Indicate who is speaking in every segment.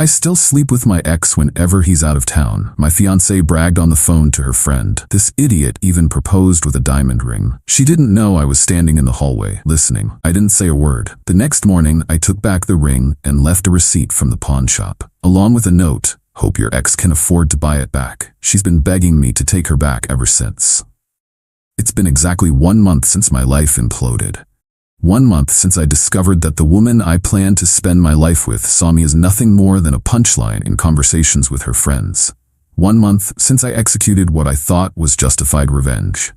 Speaker 1: I still sleep with my ex whenever he's out of town, my fiancée bragged on the phone to her friend. This idiot even proposed with a diamond ring. She didn't know I was standing in the hallway, listening. I didn't say a word. The next morning, I took back the ring and left a receipt from the pawn shop, along with a note. Hope your ex can afford to buy it back. She's been begging me to take her back ever since. It's been exactly 1 month since my life imploded. 1 month since I discovered that the woman I planned to spend my life with saw me as nothing more than a punchline in conversations with her friends. 1 month since I executed what I thought was justified revenge.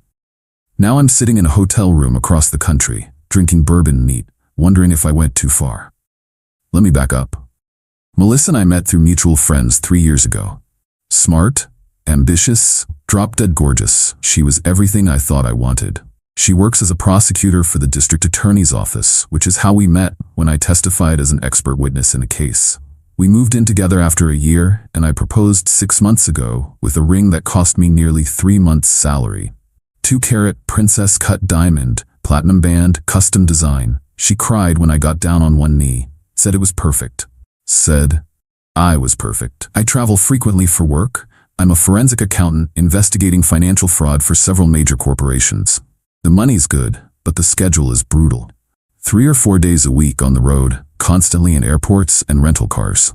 Speaker 1: Now I'm sitting in a hotel room across the country, drinking bourbon neat, wondering if I went too far. Let me back up. Melissa and I met through mutual friends 3 years ago. Smart, ambitious, drop-dead gorgeous. She was everything I thought I wanted. She works as a prosecutor for the district attorney's office, which is how we met when I testified as an expert witness in a case. We moved in together after a year, and I proposed 6 months ago with a ring that cost me nearly 3 months' salary. 2-carat princess-cut diamond, platinum band, custom design. She cried when I got down on one knee, said it was perfect. Said I was perfect. I travel frequently for work. I'm a forensic accountant investigating financial fraud for several major corporations. The money's good, but the schedule is brutal. 3 or 4 days a week on the road, constantly in airports and rental cars.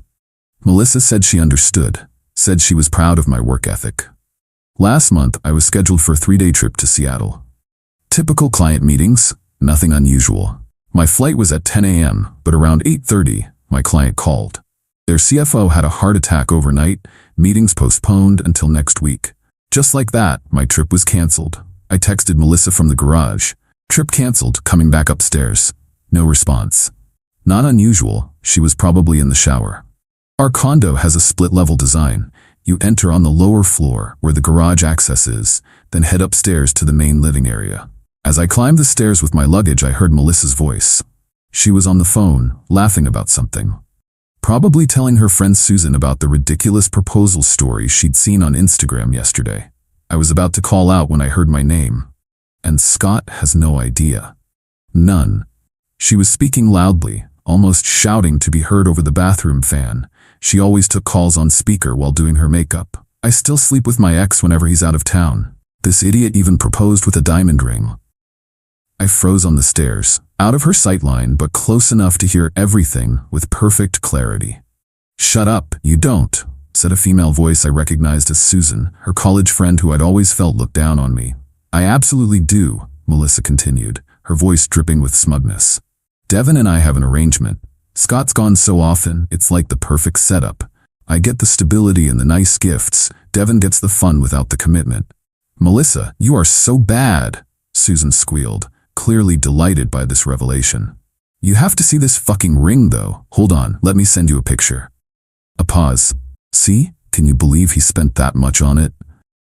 Speaker 1: Melissa said she understood, said she was proud of my work ethic. Last month, I was scheduled for a 3-day trip to Seattle. Typical client meetings, nothing unusual. My flight was at 10 a.m., but around 8:30, my client called. Their CFO had a heart attack overnight, meetings postponed until next week. Just like that, my trip was canceled. I texted Melissa from the garage. Trip canceled, coming back upstairs. No response. Not unusual, she was probably in the shower. Our condo has a split-level design. You enter on the lower floor, where the garage access is, then head upstairs to the main living area. As I climbed the stairs with my luggage, I heard Melissa's voice. She was on the phone, laughing about something. Probably telling her friend Susan about the ridiculous proposal story she'd seen on Instagram yesterday. I was about to call out when I heard my name. And Scott has no idea. None. She was speaking loudly, almost shouting to be heard over the bathroom fan. She always took calls on speaker while doing her makeup. I still sleep with my ex whenever he's out of town. This idiot even proposed with a diamond ring. I froze on the stairs, out of her sightline but close enough to hear everything with perfect clarity. Shut up, you don't, said a female voice I recognized as Susan, her college friend who I'd always felt looked down on me. I absolutely do, Melissa continued, her voice dripping with smugness. Devin and I have an arrangement. Scott's gone so often, it's like the perfect setup. I get the stability and the nice gifts. Devin gets the fun without the commitment. Melissa, you are so bad, Susan squealed, clearly delighted by this revelation. You have to see this fucking ring though. Hold on, let me send you a picture. A pause. See? Can you believe he spent that much on it?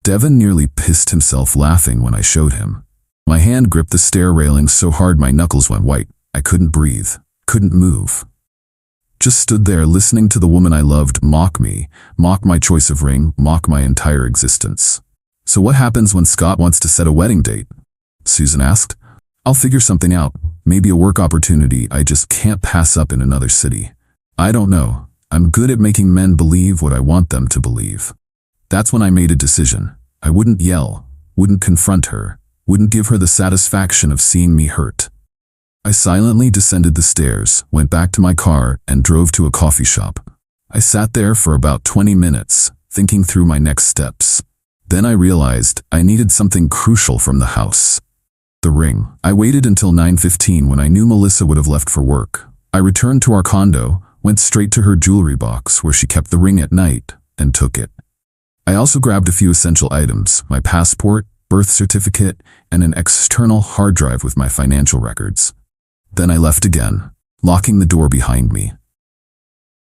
Speaker 1: Devin nearly pissed himself laughing when I showed him. My hand gripped the stair railing so hard my knuckles went white. I couldn't breathe, couldn't move. Just stood there listening to the woman I loved mock me, mock my choice of ring, mock my entire existence. So what happens when Scott wants to set a wedding date? Susan asked. I'll figure something out, maybe a work opportunity I just can't pass up in another city. I don't know. I'm good at making men believe what I want them to believe. That's when I made a decision. I wouldn't yell, wouldn't confront her, wouldn't give her the satisfaction of seeing me hurt. I silently descended the stairs, went back to my car, and drove to a coffee shop. I sat there for about 20 minutes, thinking through my next steps. Then I realized I needed something crucial from the house. The ring. I waited until 9:15 when I knew Melissa would have left for work. I returned to our condo, went straight to her jewelry box where she kept the ring at night, and took it. I also grabbed a few essential items, my passport, birth certificate, and an external hard drive with my financial records. Then I left again, locking the door behind me.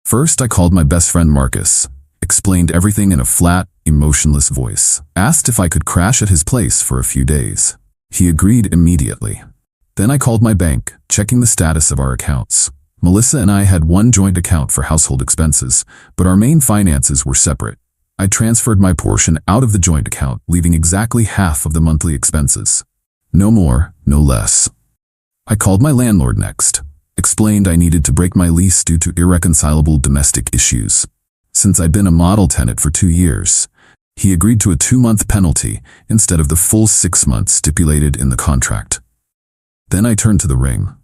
Speaker 1: First, I called my best friend Marcus, explained everything in a flat, emotionless voice, asked if I could crash at his place for a few days. He agreed immediately. Then I called my bank, checking the status of our accounts. Melissa and I had one joint account for household expenses, but our main finances were separate. I transferred my portion out of the joint account, leaving exactly half of the monthly expenses. No more, no less. I called my landlord next. Explained I needed to break my lease due to irreconcilable domestic issues. Since I'd been a model tenant for 2 years, he agreed to a 2-month penalty instead of the full 6 months stipulated in the contract. Then I turned to the ring.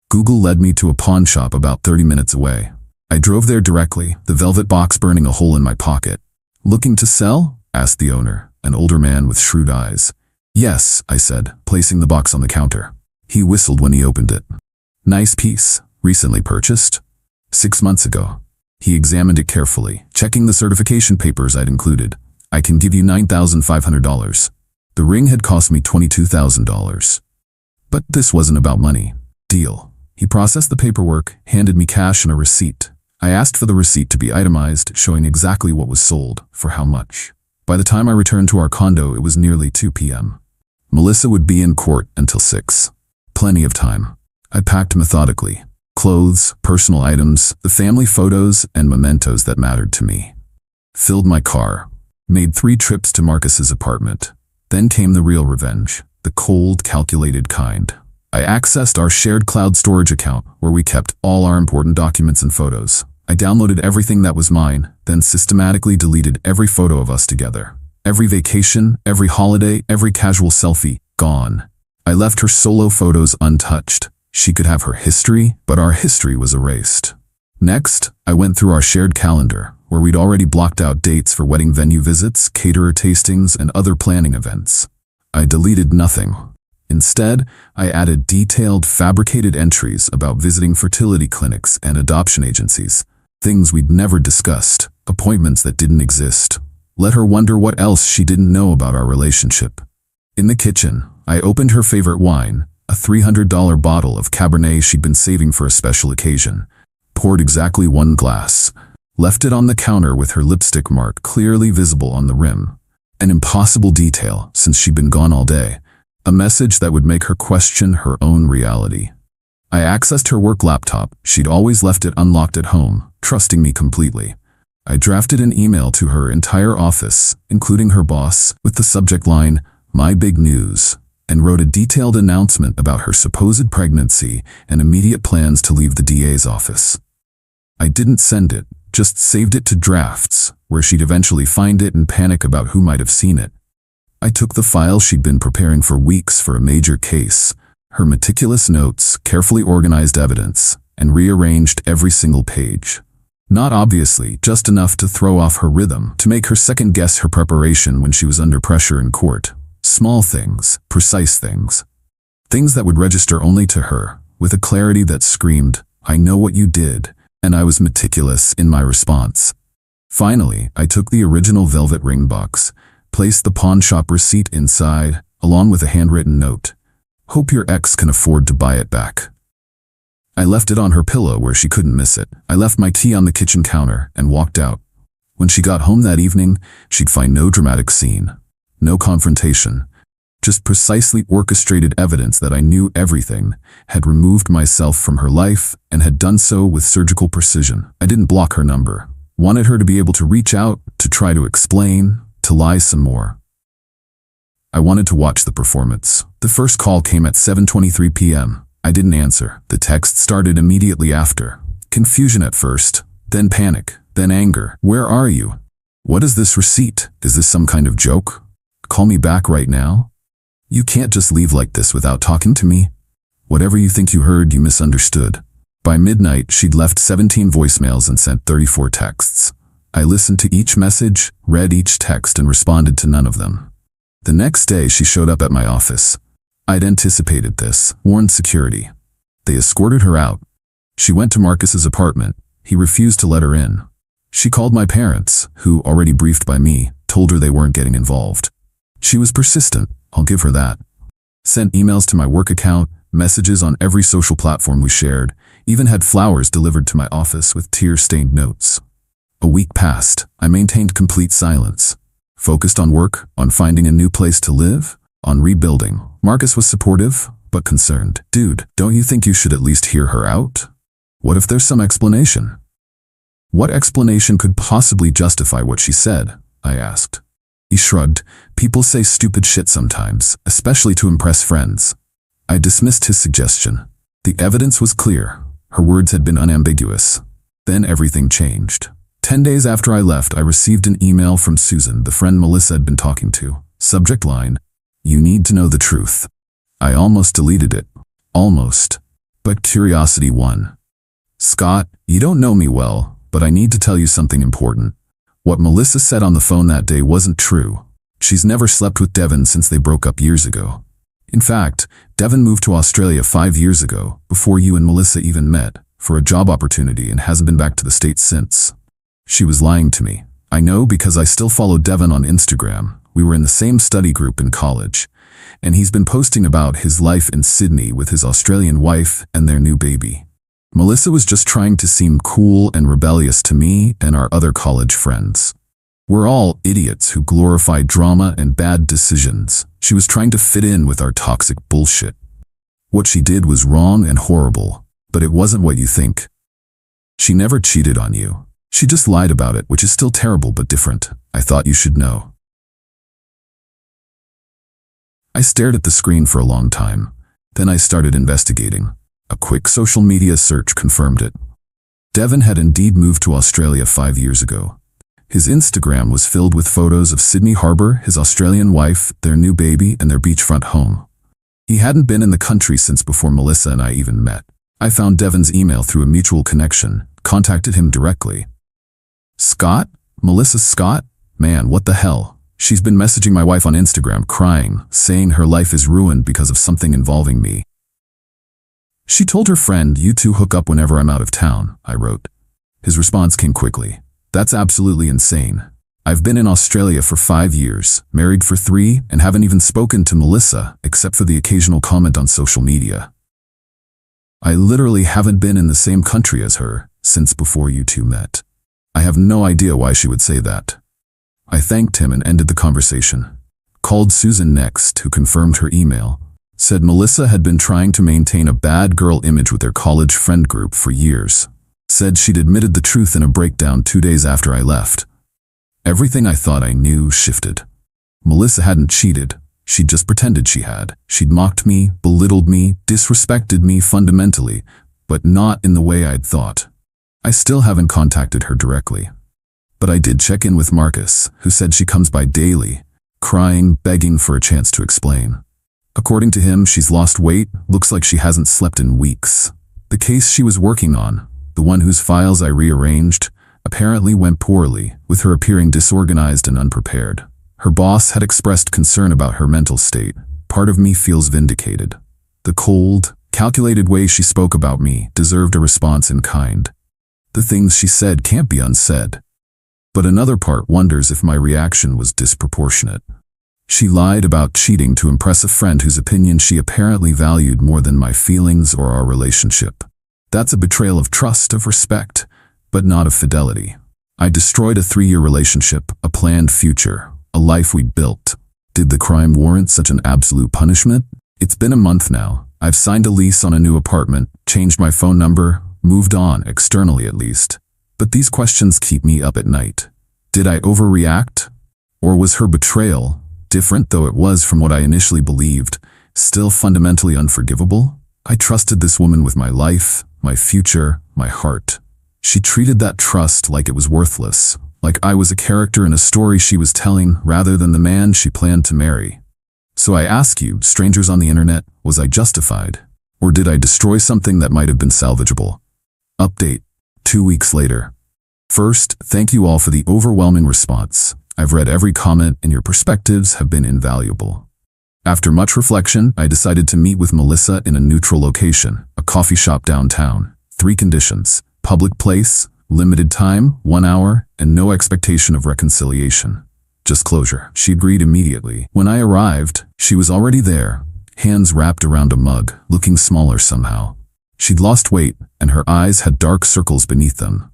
Speaker 1: Google led me to a pawn shop about 30 minutes away. I drove there directly, the velvet box burning a hole in my pocket. "Looking to sell?" asked the owner, an older man with shrewd eyes. "Yes," I said, placing the box on the counter. He whistled when he opened it. "Nice piece. Recently purchased?" "6 months ago." He examined it carefully, checking the certification papers I'd included. "I can give you $9,500. The ring had cost me $22,000. But this wasn't about money. Deal. He processed the paperwork, handed me cash and a receipt. I asked for the receipt to be itemized, showing exactly what was sold, for how much. By the time I returned to our condo, it was nearly 2 p.m. Melissa would be in court until 6. Plenty of time. I packed methodically. Clothes, personal items, the family photos, and mementos that mattered to me. Filled my car. Made 3 trips to Marcus's apartment. Then came the real revenge. The cold, calculated kind. I accessed our shared cloud storage account, where we kept all our important documents and photos. I downloaded everything that was mine, then systematically deleted every photo of us together. Every vacation, every holiday, every casual selfie, gone. I left her solo photos untouched. She could have her history, but our history was erased. Next, I went through our shared calendar, where we'd already blocked out dates for wedding venue visits, caterer tastings, and other planning events. I deleted nothing. Instead, I added detailed, fabricated entries about visiting fertility clinics and adoption agencies, things we'd never discussed, appointments that didn't exist. Let her wonder what else she didn't know about our relationship. In the kitchen, I opened her favorite wine, a $300 bottle of Cabernet she'd been saving for a special occasion. Poured exactly 1 glass. Left it on the counter with her lipstick mark clearly visible on the rim. An impossible detail, since she'd been gone all day. A message that would make her question her own reality. I accessed her work laptop. She'd always left it unlocked at home, trusting me completely. I drafted an email to her entire office, including her boss, with the subject line, "My big news," and wrote a detailed announcement about her supposed pregnancy and immediate plans to leave the DA's office. I didn't send it, just saved it to drafts, where she'd eventually find it and panic about who might have seen it. I took the file she'd been preparing for weeks for a major case, her meticulous notes, carefully organized evidence, and rearranged every single page. Not obviously, just enough to throw off her rhythm, to make her second-guess her preparation when she was under pressure in court. Small things, precise things. Things that would register only to her, with a clarity that screamed, "I know what you did," and I was meticulous in my response. Finally, I took the original velvet ring box, placed the pawn shop receipt inside, along with a handwritten note. "Hope your ex can afford to buy it back." I left it on her pillow where she couldn't miss it. I left my tea on the kitchen counter and walked out. When she got home that evening, she'd find no dramatic scene, no confrontation, just precisely orchestrated evidence that I knew everything, had removed myself from her life, and had done so with surgical precision. I didn't block her number. Wanted her to be able to reach out, to try to explain, to lie some more. I wanted to watch the performance. The first call came at 7:23 p.m. I didn't answer. The text started immediately after. Confusion at first, then panic, then anger. "Where are you? What is this receipt? Is this some kind of joke? Call me back right now? You can't just leave like this without talking to me. Whatever you think you heard, you misunderstood." By midnight, she'd left 17 voicemails and sent 34 texts. I listened to each message, read each text, and responded to none of them. The next day, she showed up at my office. I'd anticipated this, warned security. They escorted her out. She went to Marcus's apartment. He refused to let her in. She called my parents, who, already briefed by me, told her they weren't getting involved. She was persistent, I'll give her that. Sent emails to my work account, messages on every social platform we shared, even had flowers delivered to my office with tear-stained notes. A week passed. I maintained complete silence. Focused on work, on finding a new place to live, on rebuilding. Marcus was supportive, but concerned. "Dude, don't you think you should at least hear her out? What if there's some explanation?" "What explanation could possibly justify what she said?" I asked. He shrugged. "People say stupid shit sometimes, especially to impress friends." I dismissed his suggestion. The evidence was clear. Her words had been unambiguous. Then everything changed. 10 days after I left, I received an email from Susan, the friend Melissa had been talking to. Subject line, "You need to know the truth." I almost deleted it. Almost. But curiosity won. "Scott, you don't know me well, but I need to tell you something important. What Melissa said on the phone that day wasn't true. She's never slept with Devin since they broke up years ago. In fact, Devin moved to Australia 5 years ago, before you and Melissa even met, for a job opportunity and hasn't been back to the States since. She was lying to me. I know because I still follow Devin on Instagram. We were in the same study group in college, and he's been posting about his life in Sydney with his Australian wife and their new baby. Melissa was just trying to seem cool and rebellious to me and our other college friends. We're all idiots who glorify drama and bad decisions. She was trying to fit in with our toxic bullshit. What she did was wrong and horrible, but it wasn't what you think. She never cheated on you. She just lied about it, which is still terrible but different. I thought you should know." I stared at the screen for a long time. Then I started investigating. A quick social media search confirmed it. Devin had indeed moved to Australia 5 years ago. His Instagram was filled with photos of Sydney Harbour, his Australian wife, their new baby, and their beachfront home. He hadn't been in the country since before Melissa and I even met. I found Devin's email through a mutual connection, contacted him directly. "Scott? Melissa Scott? Man, what the hell? She's been messaging my wife on Instagram crying, saying her life is ruined because of something involving me. She told her friend, you two hook up whenever I'm out of town," I wrote. His response came quickly. "That's absolutely insane. I've been in Australia for 5 years, married for 3, and haven't even spoken to Melissa except for the occasional comment on social media. I literally haven't been in the same country as her since before you two met. I have no idea why she would say that." I thanked him and ended the conversation. Called Susan next, who confirmed her email. Said Melissa had been trying to maintain a bad girl image with their college friend group for years. Said she'd admitted the truth in a breakdown 2 days after I left. Everything I thought I knew shifted. Melissa hadn't cheated. She'd just pretended she had. She'd mocked me, belittled me, disrespected me fundamentally, but not in the way I'd thought. I still haven't contacted her directly. But I did check in with Marcus, who said she comes by daily, crying, begging for a chance to explain. According to him, she's lost weight, looks like she hasn't slept in weeks. The case she was working on, the one whose files I rearranged, apparently went poorly, with her appearing disorganized and unprepared. Her boss had expressed concern about her mental state. Part of me feels vindicated. The cold, calculated way she spoke about me deserved a response in kind. The things she said can't be unsaid. But another part wonders if my reaction was disproportionate. She lied about cheating to impress a friend whose opinion she apparently valued more than my feelings or our relationship. That's a betrayal of trust, of respect, but not of fidelity. I destroyed a 3-year relationship, a planned future, a life we'd built. Did the crime warrant such an absolute punishment? It's been a month now. I've signed a lease on a new apartment, changed my phone number, moved on, externally at least. But these questions keep me up at night. Did I overreact? Or was her betrayal, different though it was from what I initially believed, still fundamentally unforgivable? I trusted this woman with my life, my future, my heart. She treated that trust like it was worthless, like I was a character in a story she was telling rather than the man she planned to marry. So I ask you, strangers on the internet, was I justified? Or did I destroy something that might have been salvageable? Update, 2 weeks later. First, thank you all for the overwhelming response. I've read every comment and your perspectives have been invaluable. After much reflection, I decided to meet with Melissa in a neutral location, a coffee shop downtown. 3 conditions: public place, limited time, 1 hour, and no expectation of reconciliation. Just closure. She agreed immediately. When I arrived, she was already there, hands wrapped around a mug, looking smaller somehow. She'd lost weight, and her eyes had dark circles beneath them.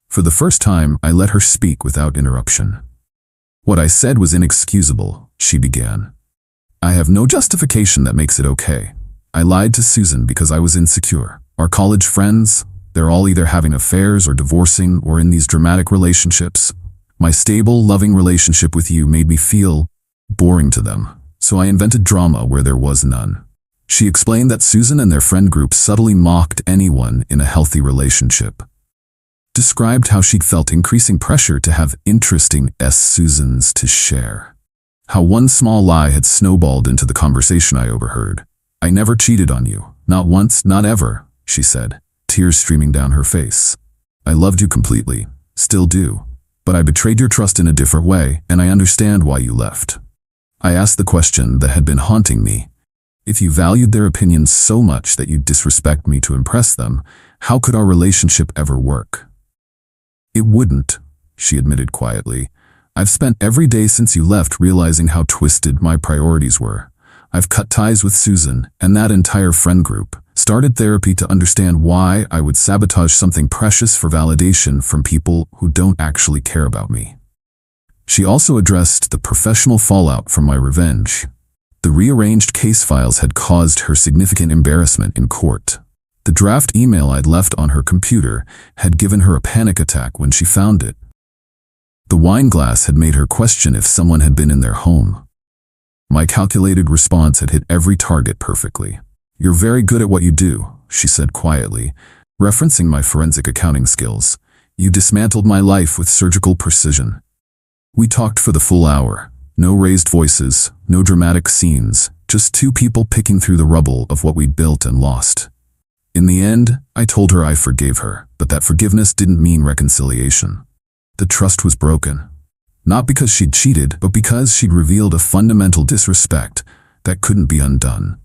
Speaker 1: For the first time, I let her speak without interruption. "What I said was inexcusable," she began. "I have no justification that makes it okay. I lied to Susan because I was insecure. Our college friends, they're all either having affairs or divorcing or in these dramatic relationships. My stable, loving relationship with you made me feel boring to them, so I invented drama where there was none. She explained that Susan and their friend group subtly mocked anyone in a healthy relationship. Described how she'd felt increasing pressure to have interesting Susans to share. How one small lie had snowballed into the conversation I overheard. "I never cheated on you. Not once, not ever," she said, tears streaming down her face. "I loved you completely. Still do. But I betrayed your trust in a different way, and I understand why you left." I asked the question that had been haunting me. If you valued their opinions so much that you'd disrespect me to impress them, how could our relationship ever work? "It wouldn't," she admitted quietly. "I've spent every day since you left realizing how twisted my priorities were. I've cut ties with Susan and that entire friend group, started therapy to understand why I would sabotage something precious for validation from people who don't actually care about me." She also addressed the professional fallout from my revenge. The rearranged case files had caused her significant embarrassment in court. The draft email I'd left on her computer had given her a panic attack when she found it. The wine glass had made her question if someone had been in their home. My calculated response had hit every target perfectly. "You're very good at what you do," she said quietly, referencing my forensic accounting skills. "You dismantled my life with surgical precision." We talked for the full hour. No raised voices, no dramatic scenes, just two people picking through the rubble of what we'd built and lost. In the end, I told her I forgave her, but that forgiveness didn't mean reconciliation. The trust was broken. Not because she'd cheated, but because she'd revealed a fundamental disrespect that couldn't be undone.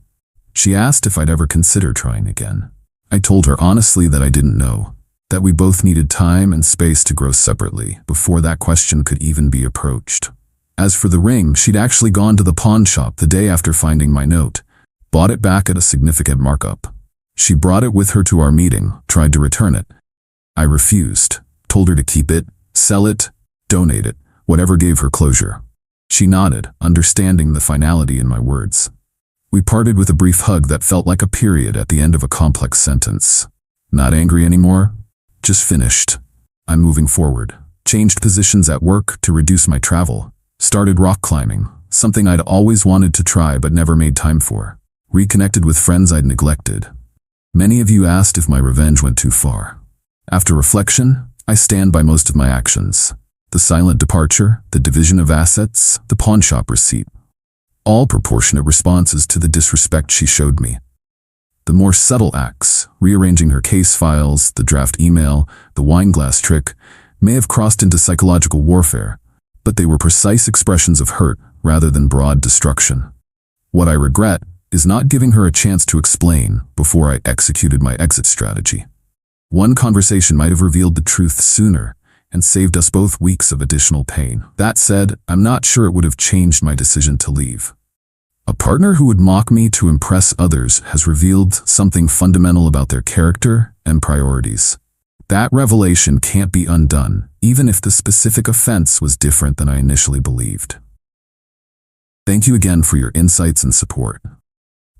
Speaker 1: She asked if I'd ever consider trying again. I told her honestly that I didn't know, that we both needed time and space to grow separately before that question could even be approached. As for the ring, she'd actually gone to the pawn shop the day after finding my note, bought it back at a significant markup. She brought it with her to our meeting, tried to return it. I refused, told her to keep it, sell it, donate it, whatever gave her closure. She nodded, understanding the finality in my words. We parted with a brief hug that felt like a period at the end of a complex sentence. Not angry anymore, just finished. I'm moving forward. Changed positions at work to reduce my travel. Started rock climbing, something I'd always wanted to try but never made time for. Reconnected with friends I'd neglected. Many of you asked if my revenge went too far. After reflection, I stand by most of my actions. The silent departure, the division of assets, the pawn shop receipt. All proportionate responses to the disrespect she showed me. The more subtle acts, rearranging her case files, the draft email, the wine glass trick, may have crossed into psychological warfare, but they were precise expressions of hurt rather than broad destruction. What I regret is not giving her a chance to explain before I executed my exit strategy. One conversation might have revealed the truth sooner and saved us both weeks of additional pain. That said, I'm not sure it would have changed my decision to leave. A partner who would mock me to impress others has revealed something fundamental about their character and priorities. That revelation can't be undone, even if the specific offense was different than I initially believed. Thank you again for your insights and support.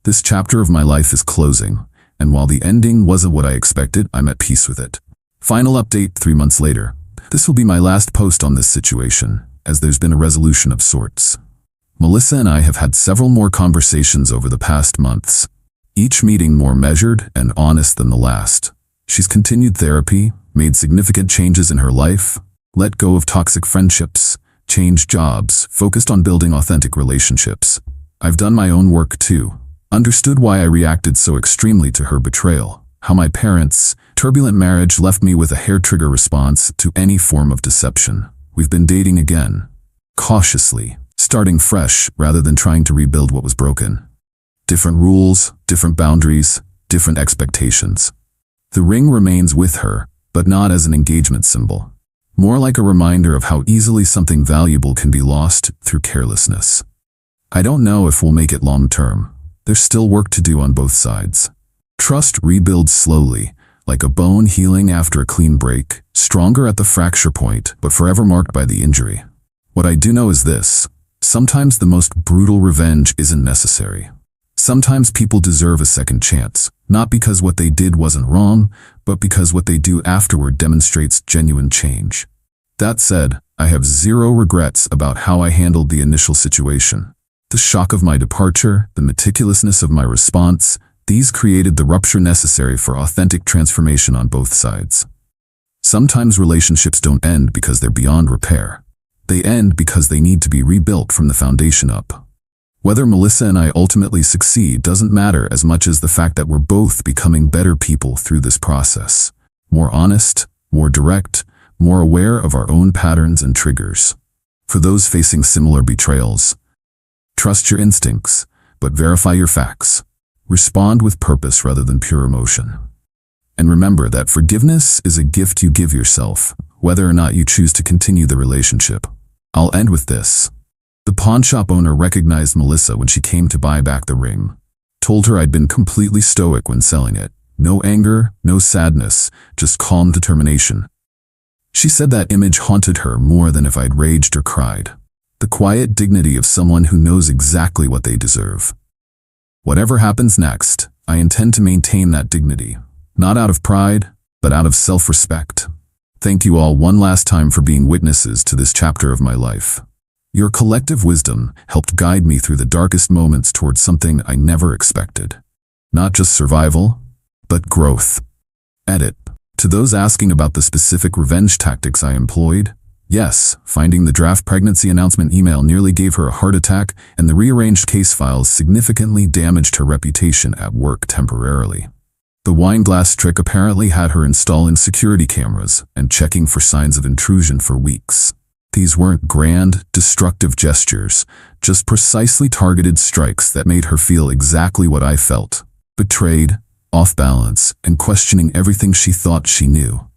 Speaker 1: This chapter of my life is closing, and while the ending wasn't what I expected, I'm at peace with it. Final update 3 months later. This will be my last post on this situation, as there's been a resolution of sorts. Melissa and I have had several more conversations over the past months, each meeting more measured and honest than the last. She's continued therapy, made significant changes in her life, let go of toxic friendships, changed jobs, focused on building authentic relationships. I've done my own work too, understood why I reacted so extremely to her betrayal, how my parents' turbulent marriage left me with a hair-trigger response to any form of deception. We've been dating again, cautiously, starting fresh rather than trying to rebuild what was broken. Different rules, different boundaries, different expectations. The ring remains with her, but not as an engagement symbol. More like a reminder of how easily something valuable can be lost through carelessness. I don't know if we'll make it long-term. There's still work to do on both sides. Trust rebuilds slowly, like a bone healing after a clean break, stronger at the fracture point, but forever marked by the injury. What I do know is this: sometimes the most brutal revenge isn't necessary. Sometimes people deserve a second chance, not because what they did wasn't wrong, but because what they do afterward demonstrates genuine change. That said, I have zero regrets about how I handled the initial situation. The shock of my departure, the meticulousness of my response, these created the rupture necessary for authentic transformation on both sides. Sometimes relationships don't end because they're beyond repair. They end because they need to be rebuilt from the foundation up. Whether Melissa and I ultimately succeed doesn't matter as much as the fact that we're both becoming better people through this process. More honest, more direct, more aware of our own patterns and triggers. For those facing similar betrayals, trust your instincts, but verify your facts. Respond with purpose rather than pure emotion. And remember that forgiveness is a gift you give yourself, whether or not you choose to continue the relationship. I'll end with this. The pawnshop owner recognized Melissa when she came to buy back the ring. Told her I'd been completely stoic when selling it. No anger, no sadness, just calm determination. She said that image haunted her more than if I'd raged or cried. The quiet dignity of someone who knows exactly what they deserve. Whatever happens next, I intend to maintain that dignity. Not out of pride, but out of self-respect. Thank you all one last time for being witnesses to this chapter of my life. Your collective wisdom helped guide me through the darkest moments towards something I never expected. Not just survival, but growth. Edit. To those asking about the specific revenge tactics I employed, yes, finding the draft pregnancy announcement email nearly gave her a heart attack, and the rearranged case files significantly damaged her reputation at work temporarily. The wine glass trick apparently had her installing security cameras and checking for signs of intrusion for weeks. These weren't grand, destructive gestures, just precisely targeted strikes that made her feel exactly what I felt. Betrayed, off balance, and questioning everything she thought she knew.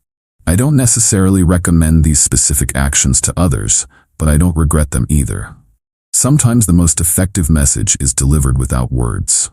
Speaker 1: I don't necessarily recommend these specific actions to others, but I don't regret them either. Sometimes the most effective message is delivered without words.